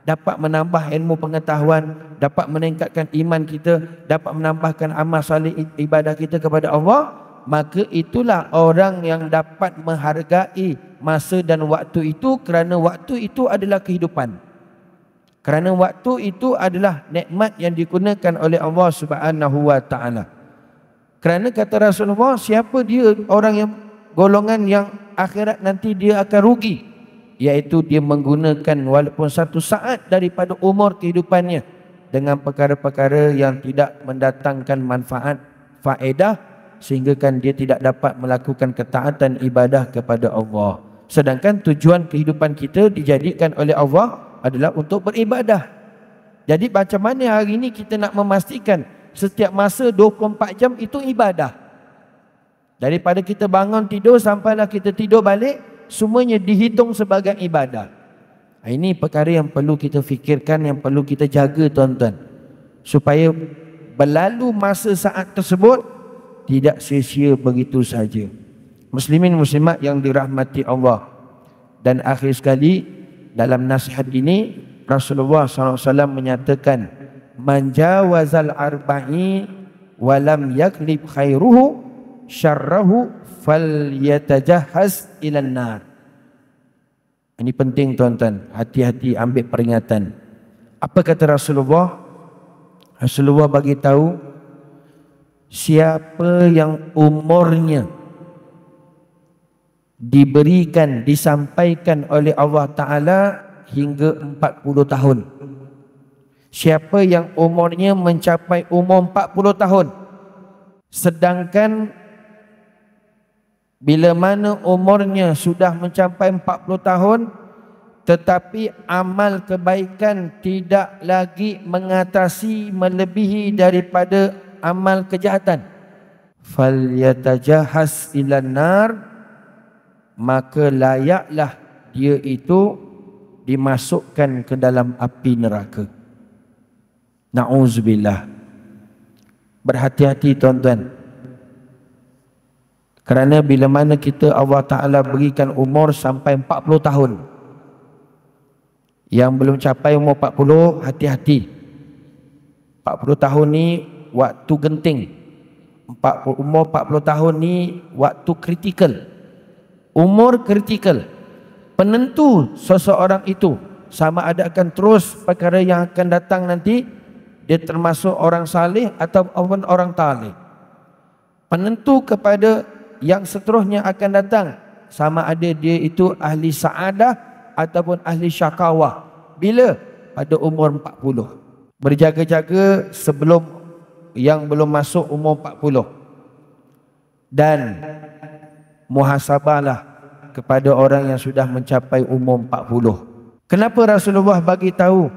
A: Dapat menambah ilmu pengetahuan, dapat meningkatkan iman kita, dapat menambahkan amal salih ibadah kita kepada Allah. Maka itulah orang yang dapat menghargai masa dan waktu itu, kerana waktu itu adalah kehidupan. Kerana waktu itu adalah nikmat yang digunakan oleh Allah Subhanahu Wa Taala. Kerana kata Rasulullah, siapa dia orang yang golongan yang akhirat nanti dia akan rugi, iaitu dia menggunakan walaupun 1 saat daripada umur kehidupannya dengan perkara-perkara yang tidak mendatangkan manfaat, faedah, sehingga kan dia tidak dapat melakukan ketaatan ibadah kepada Allah. Sedangkan tujuan kehidupan kita dijadikan oleh Allah adalah untuk beribadah. Jadi macam mana hari ini kita nak memastikan setiap masa 24 jam itu ibadah? Daripada kita bangun tidur sampailah kita tidur balik, semuanya dihitung sebagai ibadah. Ini perkara yang perlu kita fikirkan, yang perlu kita jaga tuan-tuan, supaya berlalu masa saat tersebut tidak sia-sia begitu saja. Muslimin muslimat yang dirahmati Allah. Dan akhir sekali, dalam nasihat ini Rasulullah SAW menyatakan, man jawazal arba'i walam yaklib khairuhu syarrahu falyatajahhaz ilan nar. Ini penting tuan-tuan, hati-hati ambil peringatan. Apa kata Rasulullah? Rasulullah bagi tahu, siapa yang umurnya diberikan, disampaikan oleh Allah Ta'ala hingga 40 tahun, siapa yang umurnya mencapai umur 40 tahun, sedangkan bila mana umurnya sudah mencapai 40 tahun tetapi amal kebaikan tidak lagi mengatasi, melebihi daripada amal kejahatan, falyatajahhaz ilan nar, maka layaklah dia itu dimasukkan ke dalam api neraka. Na'udzubillah. Berhati-hati tuan-tuan. Kerana bila mana kita Allah Ta'ala berikan umur sampai 40 tahun, yang belum capai umur 40, hati-hati. 40 tahun ni waktu genting. Umur 40 tahun ni waktu kritikal. Umur kritikal, penentu seseorang itu sama ada akan terus perkara yang akan datang nanti, dia termasuk orang salih ataupun orang talih. Penentu kepada yang seterusnya akan datang, sama ada dia itu ahli saadah ataupun ahli syakawah. Bila? Pada umur 40. Berjaga-jaga sebelum yang belum masuk umur 40. Dan muhasabahlah kepada orang yang sudah mencapai umur 40. Kenapa Rasulullah bagi tahu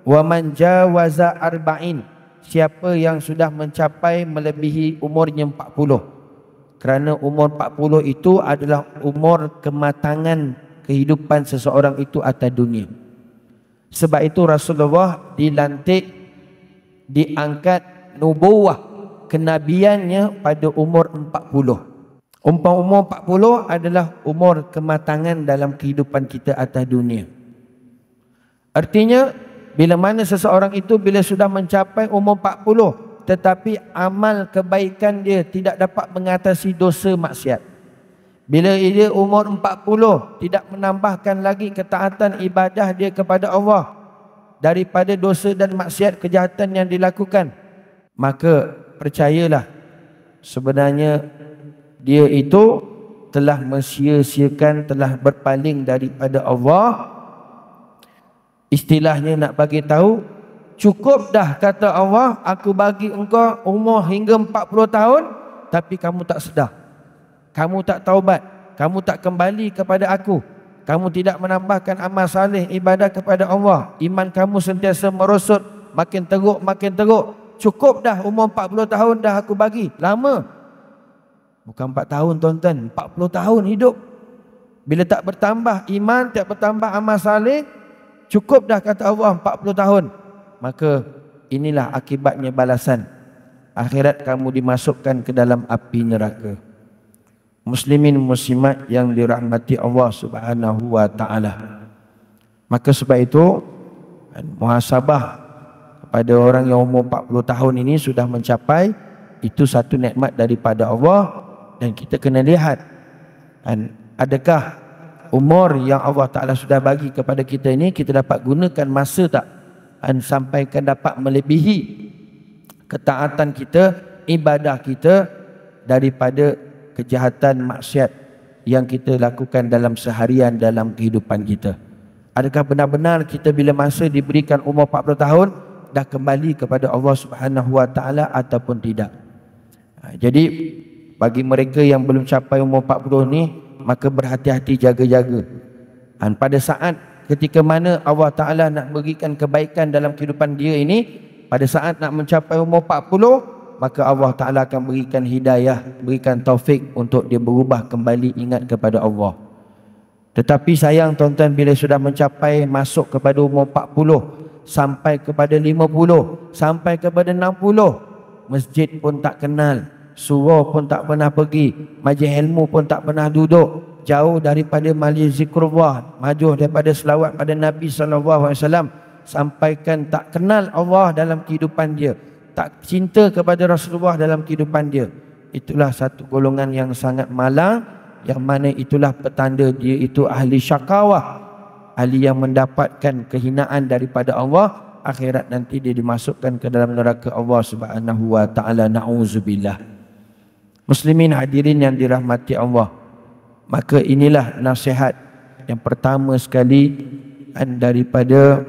A: wa man jawaza arba'in, siapa yang sudah mencapai melebihi umurnya 40? Kerana umur 40 itu adalah umur kematangan kehidupan seseorang itu atas dunia. Sebab itu Rasulullah dilantik, diangkat nubuwah, kenabiannya pada umur 40. Umur 40 adalah umur kematangan dalam kehidupan kita atas dunia. Artinya, bila mana seseorang itu bila sudah mencapai umur 40 tetapi amal kebaikan dia tidak dapat mengatasi dosa maksiat, bila dia umur 40 tidak menambahkan lagi ketaatan ibadah dia kepada Allah daripada dosa dan maksiat kejahatan yang dilakukan, maka percayalah, sebenarnya dia itu telah mensia-siakan, telah berpaling daripada Allah. Istilahnya nak bagi tahu, cukup dah kata Allah, aku bagi engkau umur hingga 40 tahun, tapi kamu tak sedar, kamu tak taubat, kamu tak kembali kepada aku, kamu tidak menambahkan amal saleh ibadah kepada Allah, iman kamu sentiasa merosot, makin teruk, makin teruk. Cukup dah umur 40 tahun dah aku bagi. Lama. Bukan 4 tahun tuan-tuan, 40 tahun hidup. Bila tak bertambah iman, tak bertambah amal saleh, cukup dah kata Allah 40 tahun. Maka inilah akibatnya balasan. Akhirat kamu dimasukkan ke dalam api neraka. Muslimin muslimat yang dirahmati Allah Subhanahu wa taala. Maka sebab itu muhasabah kepada orang yang umur 40 tahun ini sudah mencapai, itu satu nikmat daripada Allah. Dan kita kena lihat, adakah umur yang Allah Ta'ala sudah bagi kepada kita ini, kita dapat gunakan masa tak sampaikan dapat melebihi ketaatan kita, ibadah kita daripada kejahatan maksiat yang kita lakukan dalam seharian dalam kehidupan kita. Adakah benar-benar kita bila masa diberikan umur 40 tahun dah kembali kepada Allah Subhanahu wa taala ataupun tidak? Jadi bagi mereka yang belum capai umur 40 ni, maka berhati-hati, jaga-jaga. Dan pada saat ketika mana Allah Ta'ala nak berikan kebaikan dalam kehidupan dia ini, pada saat nak mencapai umur 40, maka Allah Ta'ala akan berikan hidayah, berikan taufik untuk dia berubah kembali ingat kepada Allah. Tetapi sayang tuan-tuan, bila sudah mencapai masuk kepada umur 40, sampai kepada 50, sampai kepada 60, masjid pun tak kenal, surau pun tak pernah pergi, majlis ilmu pun tak pernah duduk, jauh daripada majlis zikrullah, jauh daripada selawat pada Nabi SAW, sampaikan tak kenal Allah dalam kehidupan dia, tak cinta kepada Rasulullah dalam kehidupan dia. Itulah satu golongan yang sangat malang, yang mana itulah petanda dia itu ahli syakawah, ahli yang mendapatkan kehinaan daripada Allah. Akhirat nanti dia dimasukkan ke dalam neraka Allah Subhanahu wa taala. Na'udzubillah. Muslimin hadirin yang dirahmati Allah, maka inilah nasihat yang pertama sekali daripada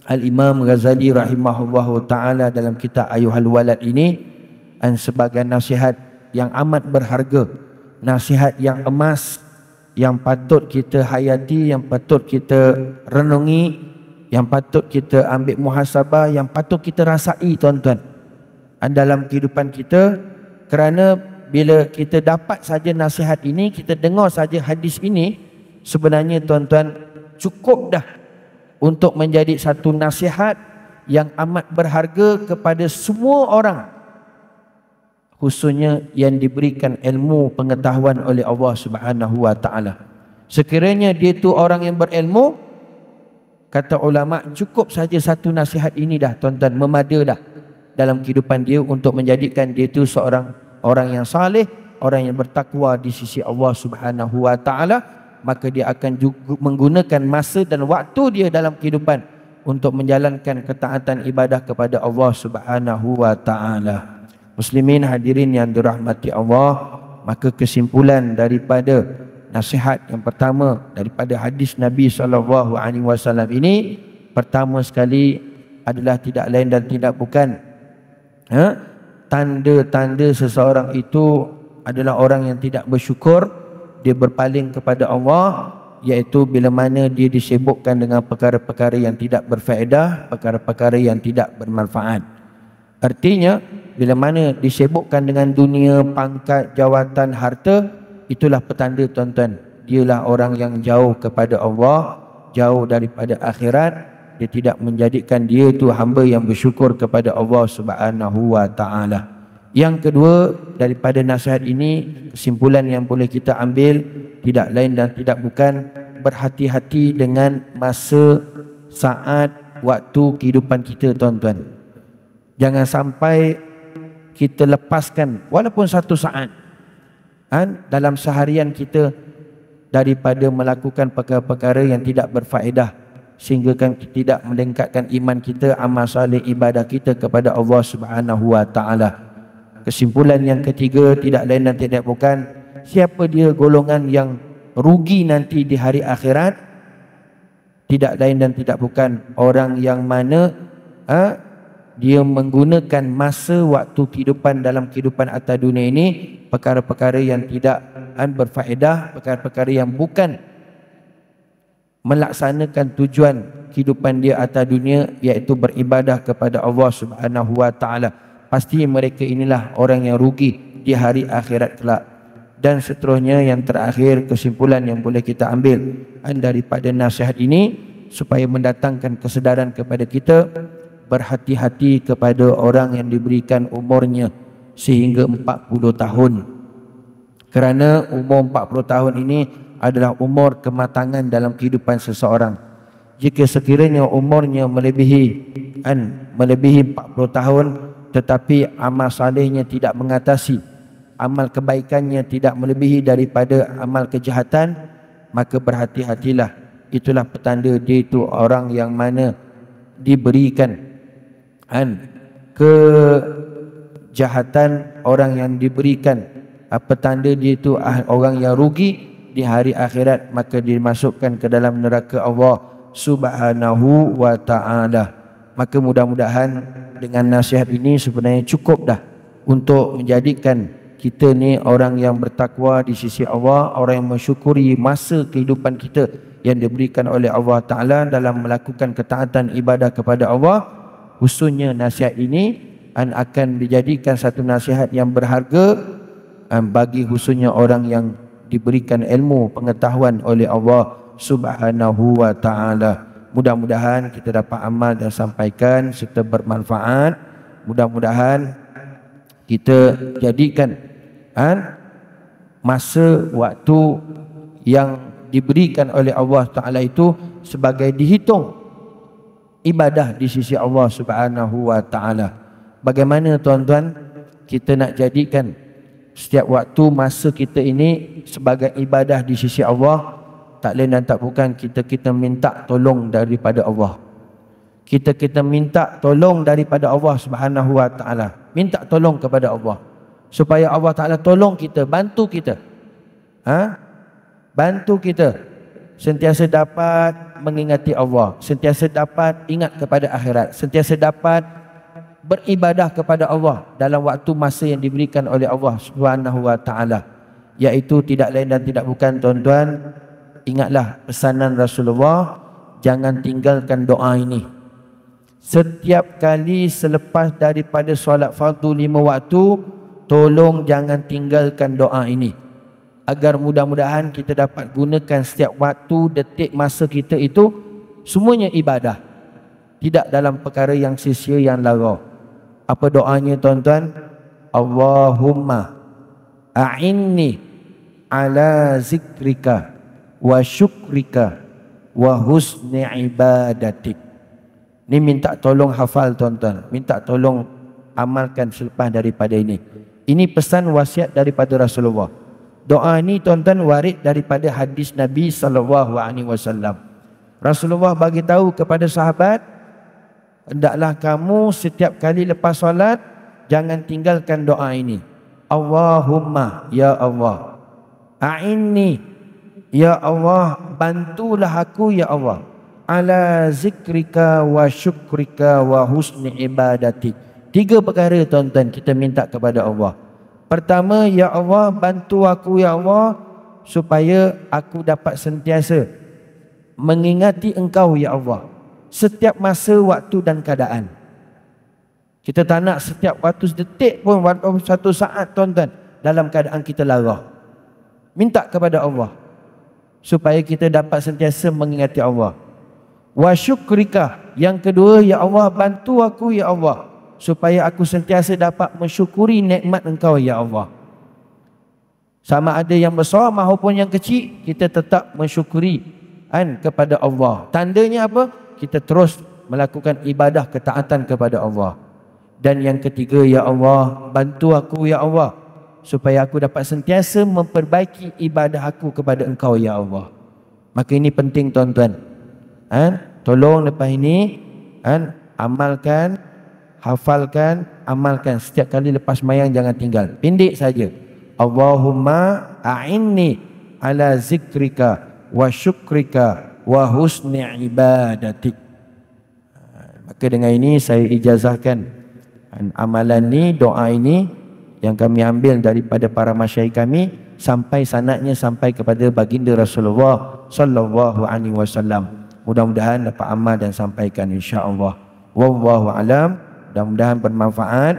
A: Al-Imam Ghazali rahimahullahu ta'ala dalam kitab Ayyuhal Walad ini, sebagai nasihat yang amat berharga, nasihat yang emas, yang patut kita hayati, yang patut kita renungi, yang patut kita ambil muhasabah, yang patut kita rasai tuan-tuan dalam kehidupan kita. Kerana bila kita dapat saja nasihat ini, kita dengar saja hadis ini, sebenarnya tuan-tuan cukup dah untuk menjadi satu nasihat yang amat berharga kepada semua orang, khususnya yang diberikan ilmu pengetahuan oleh Allah Subhanahu wa taala. Sekiranya dia tu orang yang berilmu, kata ulama, cukup saja satu nasihat ini dah tuan-tuan, memada dah dalam kehidupan dia untuk menjadikan dia tu seorang orang yang saleh, orang yang bertakwa di sisi Allah Subhanahu wa taala. Maka dia akan juga menggunakan masa dan waktu dia dalam kehidupan untuk menjalankan ketaatan ibadah kepada Allah Subhanahu wa taala. Muslimin hadirin yang dirahmati Allah, maka kesimpulan daripada nasihat yang pertama daripada hadis Nabi SAW ini, pertama sekali adalah tidak lain dan tidak bukan tanda-tanda seseorang itu adalah orang yang tidak bersyukur, dia berpaling kepada Allah, iaitu bila mana dia disibukkan dengan perkara-perkara yang tidak berfaedah, perkara-perkara yang tidak bermanfaat. Artinya bila mana disibukkan dengan dunia, pangkat, jawatan, harta, itulah petanda tuan-tuan, dialah orang yang jauh kepada Allah, jauh daripada akhirat. Dia tidak menjadikan dia tu hamba yang bersyukur kepada Allah Subhanahu wa taala. Yang kedua daripada nasihat ini, kesimpulan yang boleh kita ambil tidak lain dan tidak bukan, berhati-hati dengan masa, saat, waktu kehidupan kita tuan-tuan. Jangan sampai kita lepaskan walaupun satu saat dalam seharian kita daripada melakukan perkara-perkara yang tidak berfaedah, sehingga kan tidak meningkatkan iman kita, amal saleh, ibadah kita kepada Allah Subhanahu wa taala. Kesimpulan yang ketiga, tidak lain dan tidak bukan, siapa dia golongan yang rugi nanti di hari akhirat? Tidak lain dan tidak bukan orang yang mana dia menggunakan masa waktu kehidupan dalam kehidupan atas dunia ini perkara-perkara yang tidak berfaedah, perkara-perkara yang bukan melaksanakan tujuan kehidupan dia atas dunia, iaitu beribadah kepada Allah Subhanahu wa taala. Pasti mereka inilah orang yang rugi di hari akhirat kelak. Dan seterusnya, yang terakhir, kesimpulan yang boleh kita ambil daripada nasihat ini, supaya mendatangkan kesedaran kepada kita, berhati-hati kepada orang yang diberikan umurnya sehingga 40 tahun. Kerana umur 40 tahun ini adalah umur kematangan dalam kehidupan seseorang. Jika sekiranya umurnya melebihi 40 tahun tetapi amal salehnya tidak mengatasi, amal kebaikannya tidak melebihi daripada amal kejahatan, maka berhati-hatilah. Itulah petanda dia itu orang yang mana diberikan kejahatan, orang yang diberikan petanda dia itu orang yang rugi di hari akhirat, maka dimasukkan ke dalam neraka Allah Subhanahu wa ta'ala. Maka mudah-mudahan dengan nasihat ini sebenarnya cukup dah untuk menjadikan kita ni orang yang bertakwa di sisi Allah, orang yang mensyukuri masa kehidupan kita yang diberikan oleh Allah Ta'ala dalam melakukan ketaatan ibadah kepada Allah. Khususnya nasihat ini akan dijadikan satu nasihat yang berharga bagi khususnya orang yang diberikan ilmu pengetahuan oleh Allah Subhanahu wa ta'ala. Mudah-mudahan kita dapat amal dan sampaikan serta bermanfaat. Mudah-mudahan kita jadikan masa waktu yang diberikan oleh Allah Ta'ala itu sebagai dihitung ibadah di sisi Allah Subhanahu wa ta'ala. Bagaimana tuan-tuan kita nak jadikan setiap waktu masa kita ini sebagai ibadah di sisi Allah? Tak lain dan tak bukan kita minta tolong daripada Allah. Kita minta tolong daripada Allah Subhanahu wa ta'ala. Minta tolong kepada Allah supaya Allah Ta'ala tolong kita, bantu kita. Bantu kita sentiasa dapat mengingati Allah, sentiasa dapat ingat kepada akhirat, sentiasa dapat beribadah kepada Allah dalam waktu masa yang diberikan oleh Allah Subhanahu wa ta'ala. Iaitu tidak lain dan tidak bukan tuan-tuan, ingatlah pesanan Rasulullah, jangan tinggalkan doa ini. Setiap kali selepas daripada solat fardu 5 waktu, tolong jangan tinggalkan doa ini, agar mudah-mudahan kita dapat gunakan setiap waktu, detik masa kita itu semuanya ibadah, tidak dalam perkara yang sia-sia, yang lara. Apa doanya tuan-tuan? Allahumma a'inni ala zikrika wa syukrika wa husni ibadatik. Ini minta tolong hafal tuan-tuan, minta tolong amalkan selepas daripada ini. Ini pesan wasiat daripada Rasulullah. Doa ini tuan-tuan warid daripada hadis Nabi SAW. Rasulullah bagi tahu kepada sahabat, hendaklah kamu setiap kali lepas solat jangan tinggalkan doa ini. Allahumma, ya Allah, a'inni, ya Allah, bantulah aku ya Allah, ala zikrika wa syukrika wa husni ibadatik. 3 perkara tuan-tuan kita minta kepada Allah. Pertama, ya Allah, bantu aku ya Allah supaya aku dapat sentiasa mengingati Engkau ya Allah setiap masa, waktu dan keadaan. Kita tak nak setiap waktu sedetik pun, satu saat tuan-tuan dalam keadaan kita lara. Minta kepada Allah supaya kita dapat sentiasa mengingati Allah. Wa syukrika, yang kedua, ya Allah, bantu aku ya Allah supaya aku sentiasa dapat mensyukuri nikmat Engkau ya Allah. Sama ada yang besar maupun yang kecil, kita tetap mensyukuri kepada Allah. Tandanya apa? Kita terus melakukan ibadah ketaatan kepada Allah. Dan yang ketiga, ya Allah, bantu aku ya Allah supaya aku dapat sentiasa memperbaiki ibadah aku kepada Engkau ya Allah. Maka ini penting tuan-tuan. Tolong lepas ini amalkan hafalkan, amalkan. Setiap kali lepas mayang jangan tinggal. Pendek saja. Allahumma a'inni ala zikrika wa syukrika wa husni ibadatik. Maka dengan ini saya ijazahkan amalan ni, doa ini yang kami ambil daripada para masyayikh kami sampai sanadnya sampai kepada baginda Rasulullah sallallahu alaihi wasallam. Mudah-mudahan dapat amal dan sampaikan insya-Allah. Wallahu alam. Mudah-mudahan bermanfaat.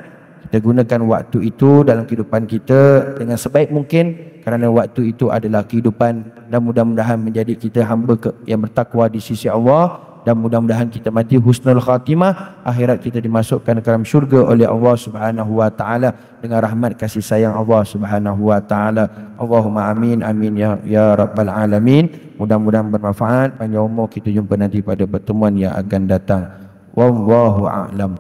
A: Kita gunakan waktu itu dalam kehidupan kita dengan sebaik mungkin, kerana waktu itu adalah kehidupan, dan mudah-mudahan menjadi kita hamba yang bertakwa di sisi Allah, dan mudah-mudahan kita mati husnul khatimah, akhirat kita dimasukkan ke dalam syurga oleh Allah Subhanahu wa taala dengan rahmat kasih sayang Allah Subhanahu wa taala. Allahumma amin amin ya rabbal alamin. Mudah-mudahan bermanfaat. Panjang umur, kita jumpa nanti pada pertemuan yang akan datang. Wallahu a'lam.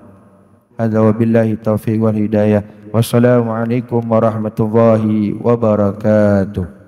A: Hadza wabillahi taufiq wal hidayah. Wassalamualaikum warahmatullahi wabarakatuh.